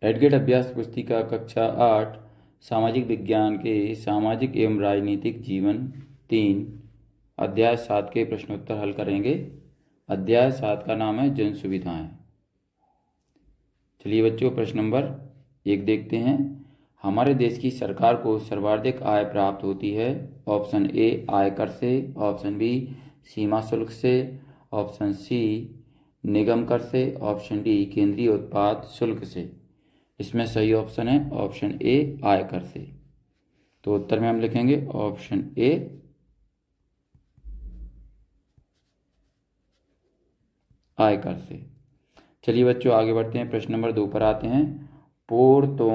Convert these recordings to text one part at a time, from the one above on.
एडगेट अभ्यास पुस्तिका कक्षा 8 सामाजिक विज्ञान के सामाजिक एवं राजनीतिक जीवन 3 अध्याय 7 के प्रश्नोत्तर हल करेंगे। अध्याय 7 का नाम है जन सुविधाएं। चलिए बच्चों, प्रश्न नंबर 1 देखते हैं। हमारे देश की सरकार को सर्वाधिक आय प्राप्त होती है। ऑप्शन ए आयकर से, ऑप्शन बी सीमा शुल्क से, ऑप्शन सी निगम कर से, ऑप्शन डी केंद्रीय उत्पाद शुल्क से। इसमें सही ऑप्शन है ऑप्शन ए आयकर से। तो उत्तर में हम लिखेंगे ऑप्शन ए आयकर से। चलिए बच्चों आगे बढ़ते हैं, प्रश्न नंबर 2 पर आते हैं। पोर्तो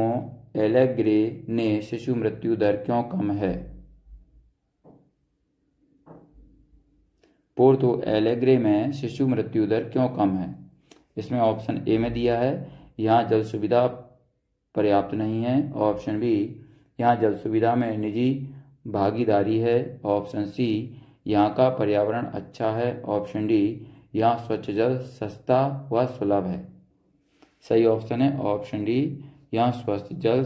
एलेग्रे ने शिशु मृत्यु दर क्यों कम है? पोर्तो एलेग्रे में शिशु मृत्यु दर क्यों कम है? इसमें ऑप्शन ए में दिया है यहाँ जल सुविधा पर्याप्त नहीं है, ऑप्शन बी यहाँ जल सुविधा में निजी भागीदारी है, ऑप्शन सी यहाँ का पर्यावरण अच्छा है, ऑप्शन डी यहाँ स्वच्छ जल सस्ता व सुलभ है। सही ऑप्शन है ऑप्शन डी यहाँ स्वच्छ जल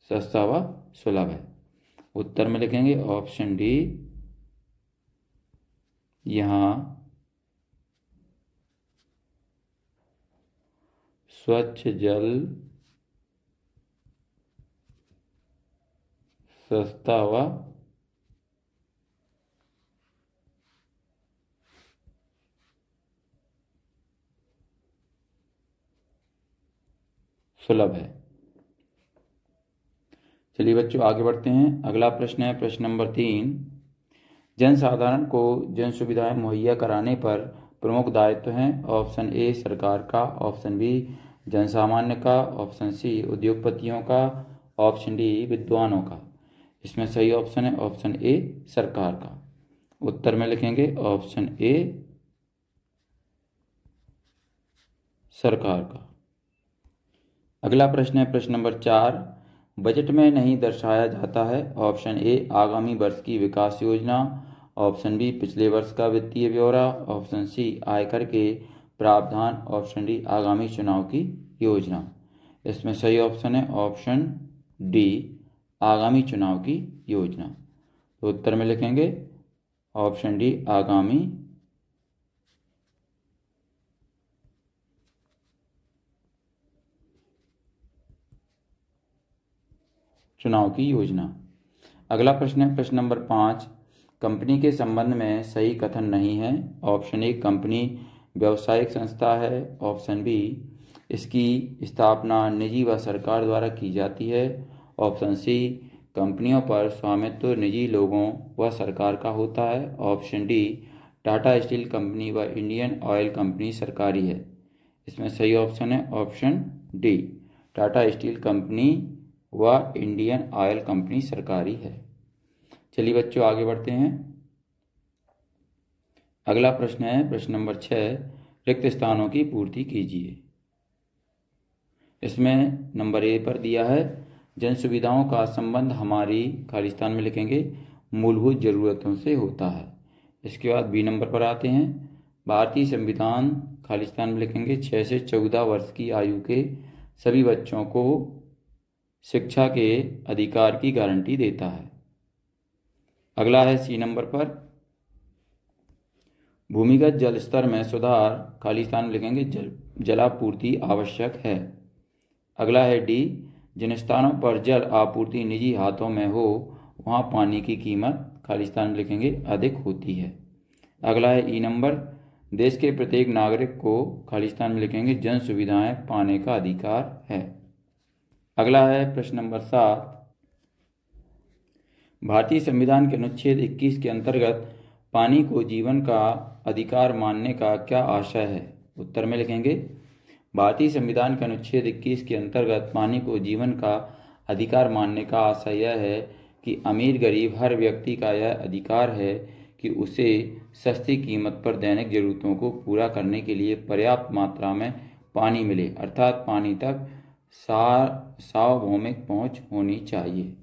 सस्ता व सुलभ है। उत्तर में लिखेंगे ऑप्शन डी यहाँ स्वच्छ जल सस्ता व सुलभ है। चलिए बच्चों आगे बढ़ते हैं। अगला प्रश्न है प्रश्न नंबर 3। जनसाधारण को जन सुविधाएं मुहैया कराने पर प्रमुख दायित्व हैं। ऑप्शन ए सरकार का, ऑप्शन बी जनसामान्य का, ऑप्शन सी उद्योगपतियों का, ऑप्शन डी विद्वानों का। इसमें सही ऑप्शन है ऑप्शन ए सरकार का। उत्तर में लिखेंगे ऑप्शन ए सरकार का। अगला प्रश्न है प्रश्न नंबर 4। बजट में नहीं दर्शाया जाता है। ऑप्शन ए आगामी वर्ष की विकास योजना, ऑप्शन बी पिछले वर्ष का वित्तीय ब्यौरा, ऑप्शन सी आयकर के प्रावधान, ऑप्शन डी आगामी चुनाव की योजना। इसमें सही ऑप्शन है ऑप्शन डी आगामी चुनाव की योजना। तो उत्तर में लिखेंगे ऑप्शन डी आगामी चुनाव की योजना। अगला प्रश्न है प्रश्न नंबर 5। कंपनी के संबंध में सही कथन नहीं है। ऑप्शन ए कंपनी व्यावसायिक संस्था है, ऑप्शन बी इसकी स्थापना निजी व सरकार द्वारा की जाती है, ऑप्शन सी कंपनियों पर स्वामित्व निजी लोगों व सरकार का होता है, option D Tata steel company व इंडियन ऑयल कंपनी सरकारी है। इसमें सही ऑप्शन है option D Tata steel company व इंडियन ऑयल कंपनी सरकारी है। चलिए बच्चों आगे बढ़ते हैं। अगला प्रश्न है प्रश्न नंबर 6। रिक्त स्थानों की पूर्ति कीजिए। इसमें नंबर ए पर दिया है जन सुविधाओं का संबंध हमारी खालिस्तान में लिखेंगे मूलभूत जरूरतों से होता है। इसके बाद बी नंबर पर आते हैं। भारतीय संविधान खालिस्तान में लिखेंगे 6 से 14 वर्ष की आयु के सभी बच्चों को शिक्षा के अधिकार की गारंटी देता है। अगला है सी नंबर पर भूमिगत जल स्तर में सुधार खालिस्तान में लिखेंगे जलापूर्ति आवश्यक है। अगला है डी जिन स्थानों पर जल आपूर्ति निजी हाथों में हो वहां पानी की कीमत खालिस्तान में लिखेंगे अधिक होती है। अगला है ई नंबर देश के प्रत्येक नागरिक को खालिस्तान में लिखेंगे जन सुविधाएं पाने का अधिकार है। अगला है प्रश्न नंबर 7। भारतीय संविधान के अनुच्छेद 21 के अंतर्गत पानी को जीवन का अधिकार मानने का क्या आशय है? उत्तर में लिखेंगे भारतीय संविधान के अनुच्छेद 21 के अंतर्गत पानी को जीवन का अधिकार मानने का आशय यह है कि अमीर गरीब हर व्यक्ति का यह अधिकार है कि उसे सस्ती कीमत पर दैनिक जरूरतों को पूरा करने के लिए पर्याप्त मात्रा में पानी मिले, अर्थात पानी तक सार्वभौमिक पहुंच होनी चाहिए।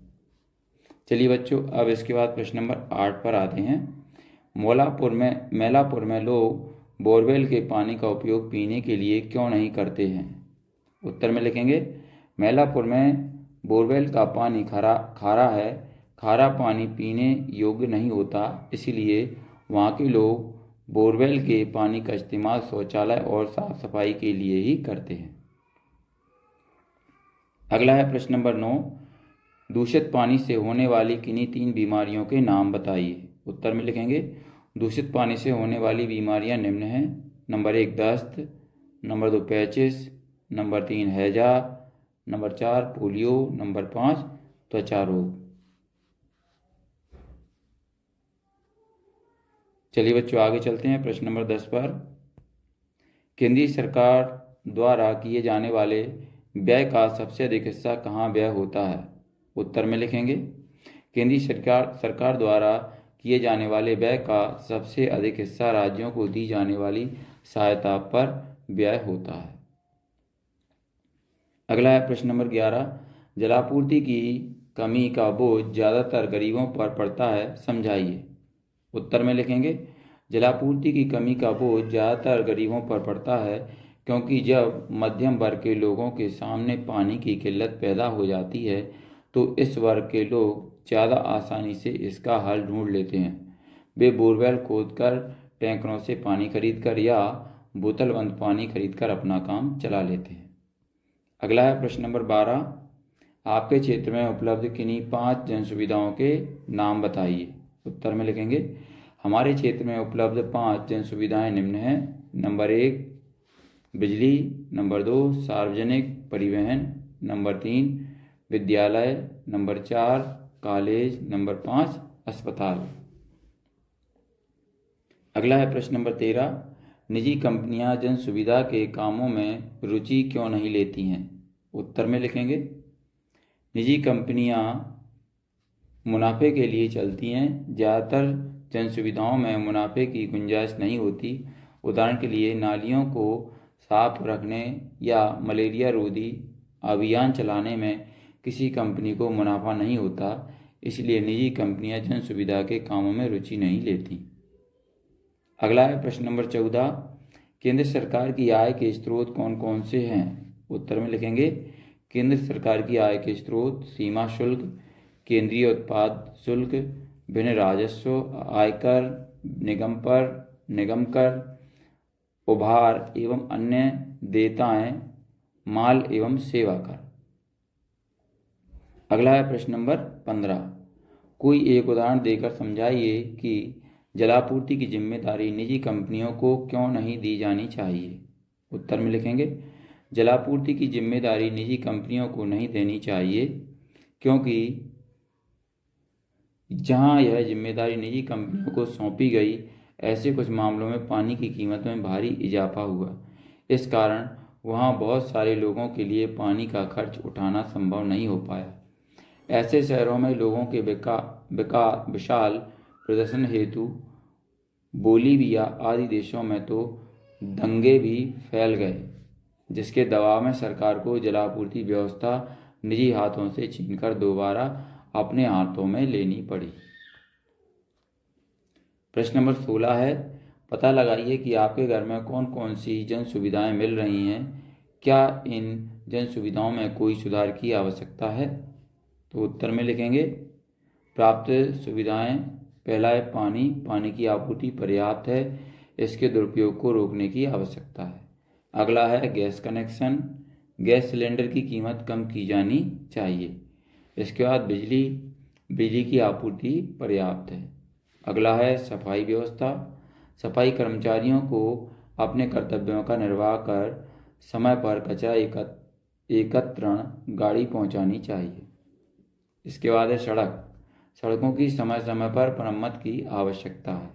चलिए बच्चों अब इसके बाद प्रश्न नंबर 8 पर आते हैं। मेलापुर में लोग बोरवेल के पानी का उपयोग पीने के लिए क्यों नहीं करते हैं? उत्तर में लिखेंगे मैलापुर में बोरवेल का पानी खारा है। खारा पानी पीने योग्य नहीं होता, इसलिए वहाँ के लोग बोरवेल के पानी का इस्तेमाल शौचालय और साफ सफाई के लिए ही करते हैं। अगला है प्रश्न नंबर 9, दूषित पानी से होने वाली किन्हीं 3 बीमारियों के नाम बताइए। उत्तर में लिखेंगे दूषित पानी से होने वाली बीमारियां निम्न हैं। नंबर 1 दस्त, नंबर 2 पेचिस, नंबर 3 हैजा, नंबर 4 पोलियो, नंबर 5 त्वचा रोग। चलिए बच्चों आगे चलते हैं प्रश्न नंबर 10 पर। केंद्रीय सरकार द्वारा किए जाने वाले व्यय का सबसे अधिक हिस्सा कहाँ व्यय होता है। उत्तर में लिखेंगे केंद्रीय सरकार द्वारा किए जाने वाले व्यय का सबसे अधिक हिस्सा राज्यों को दी जाने वाली सहायता पर व्यय होता है। अगला है प्रश्न नंबर 11, जलापूर्ति की कमी का बोझ ज्यादातर गरीबों पर पड़ता है, समझाइए। उत्तर में लिखेंगे जलापूर्ति की कमी का बोझ ज्यादातर गरीबों पर पड़ता है, क्योंकि जब मध्यम वर्ग के लोगों के सामने पानी की किल्लत पैदा हो जाती है तो इस वर्ग के लोग ज़्यादा आसानी से इसका हल ढूंढ लेते हैं। वे बोरवेल खोदकर, टैंकरों से पानी खरीदकर या बोतलबंद पानी खरीदकर अपना काम चला लेते हैं। अगला है प्रश्न नंबर 12, आपके क्षेत्र में उपलब्ध किन्हीं 5 जन सुविधाओं के नाम बताइए। उत्तर में लिखेंगे हमारे क्षेत्र में उपलब्ध 5 जन सुविधाएं निम्न हैं। नंबर 1 बिजली, नंबर 2 सार्वजनिक परिवहन, नंबर 3 विद्यालय, नंबर 4 कॉलेज, नंबर 5 अस्पताल। अगला है प्रश्न नंबर 13, निजी कंपनियां जन सुविधा के कामों में रुचि क्यों नहीं लेती हैं। उत्तर में लिखेंगे निजी कंपनियां मुनाफे के लिए चलती हैं। ज़्यादातर जन सुविधाओं में मुनाफे की गुंजाइश नहीं होती। उदाहरण के लिए नालियों को साफ रखने या मलेरिया रोधी अभियान चलाने में किसी कंपनी को मुनाफा नहीं होता, इसलिए निजी कंपनियां जन सुविधा के कामों में रुचि नहीं लेती। अगला है प्रश्न नंबर 14, केंद्र सरकार की आय के स्रोत कौन कौन से हैं। उत्तर में लिखेंगे केंद्र सरकार की आय के स्रोत सीमा शुल्क, केंद्रीय उत्पाद शुल्क, भिन्न राजस्व, आयकर, निगम कर, उभार एवं अन्य देयताएं, माल एवं सेवा कर। अगला है प्रश्न नंबर 15, कोई एक उदाहरण देकर समझाइए कि जलापूर्ति की जिम्मेदारी निजी कंपनियों को क्यों नहीं दी जानी चाहिए। उत्तर में लिखेंगे जलापूर्ति की जिम्मेदारी निजी कंपनियों को नहीं देनी चाहिए, क्योंकि जहां यह जिम्मेदारी निजी कंपनियों को सौंपी गई, ऐसे कुछ मामलों में पानी की कीमत में भारी इजाफा हुआ। इस कारण वहां बहुत सारे लोगों के लिए पानी का खर्च उठाना संभव नहीं हो पाया। ऐसे शहरों में लोगों के विशाल प्रदर्शन हेतु बोलीविया आदि देशों में तो दंगे भी फैल गए, जिसके दबाव में सरकार को जलापूर्ति व्यवस्था निजी हाथों से छीनकर दोबारा अपने हाथों में लेनी पड़ी। प्रश्न नंबर 16 है, पता लगाइए कि आपके घर में कौन कौन सी जन सुविधाएं मिल रही हैं। क्या इन जन सुविधाओं में कोई सुधार की आवश्यकता है। तो उत्तर में लिखेंगे प्राप्त सुविधाएं, पहला है पानी की आपूर्ति पर्याप्त है, इसके दुरुपयोग को रोकने की आवश्यकता है। अगला है गैस कनेक्शन, गैस सिलेंडर की कीमत कम की जानी चाहिए। इसके बाद बिजली की आपूर्ति पर्याप्त है। अगला है सफाई व्यवस्था, सफाई कर्मचारियों को अपने कर्तव्यों का निर्वाह कर समय पर कचरा एकत्रण गाड़ी पहुंचानी चाहिए। इसके बाद है सड़कों की समय समय पर मरम्मत की आवश्यकता है।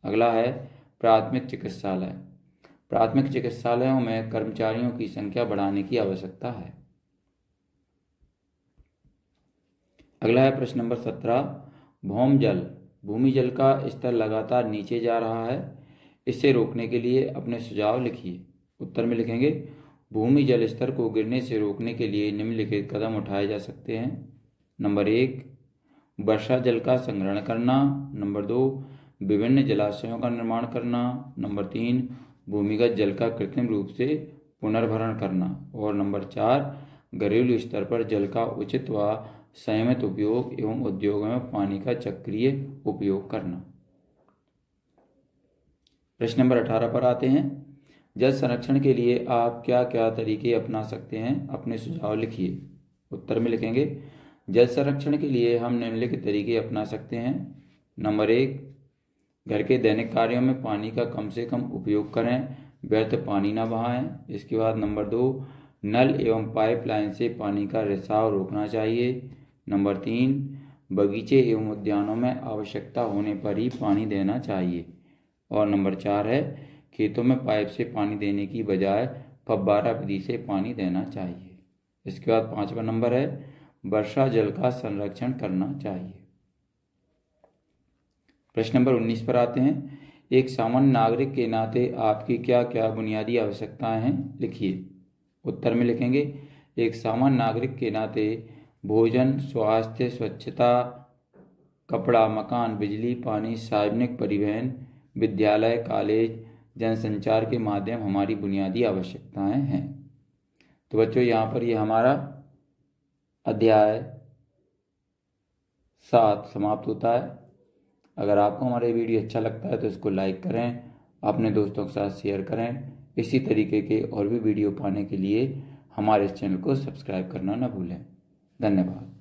अगला है प्राथमिक चिकित्सालयों में कर्मचारियों की संख्या बढ़ाने की आवश्यकता है। अगला है प्रश्न नंबर 17, भूमि जल का स्तर लगातार नीचे जा रहा है, इसे रोकने के लिए अपने सुझाव लिखिए। उत्तर में लिखेंगे भूमि जल स्तर को गिरने से रोकने के लिए निम्नलिखित कदम उठाए जा सकते हैं। नंबर 1 वर्षा जल का संग्रहण करना, नंबर 2 विभिन्न जलाशयों का निर्माण करना, नंबर 3 भूमिगत जल का कृत्रिम रूप से पुनर्भरण करना। और नंबर 4, घरेलू स्तर पर जल का उचित व संयमित उपयोग एवं उद्योगों में पानी का चक्रीय उपयोग करना। प्रश्न नंबर 18 पर आते हैं। जल संरक्षण के लिए आप क्या क्या तरीके अपना सकते हैं, अपने सुझाव लिखिए। उत्तर में लिखेंगे, जल संरक्षण के लिए हम निम्नलिखित तरीके अपना सकते हैं। नंबर 1, घर के दैनिक कार्यों में पानी का कम से कम उपयोग करें, व्यर्थ पानी न बहाएं। इसके बाद नंबर 2, नल एवं पाइपलाइन से पानी का रिसाव रोकना चाहिए। नंबर 3, बगीचे एवं उद्यानों में आवश्यकता होने पर ही पानी देना चाहिए। और नंबर 4 है, खेतों में पाइप से पानी देने की बजाय फव्वारा विधि से पानी देना चाहिए। इसके बाद 5वां नंबर है, वर्षा जल का संरक्षण करना चाहिए। प्रश्न नंबर 19 पर आते हैं। एक सामान्य नागरिक के नाते आपकी क्या क्या बुनियादी आवश्यकताएं हैं, लिखिए। उत्तर में लिखेंगे, एक सामान्य नागरिक के नाते भोजन, स्वास्थ्य, स्वच्छता, कपड़ा, मकान, बिजली, पानी, सार्वजनिक परिवहन, विद्यालय, कॉलेज, जनसंचार के माध्यम हमारी बुनियादी आवश्यकताएं हैं। तो बच्चों, यहाँ पर ये हमारा अध्याय 7 समाप्त होता है। अगर आपको हमारा वीडियो अच्छा लगता है तो इसको लाइक करें, अपने दोस्तों के साथ शेयर करें। इसी तरीके के और भी वीडियो पाने के लिए हमारे इस चैनल को सब्सक्राइब करना न भूलें। धन्यवाद।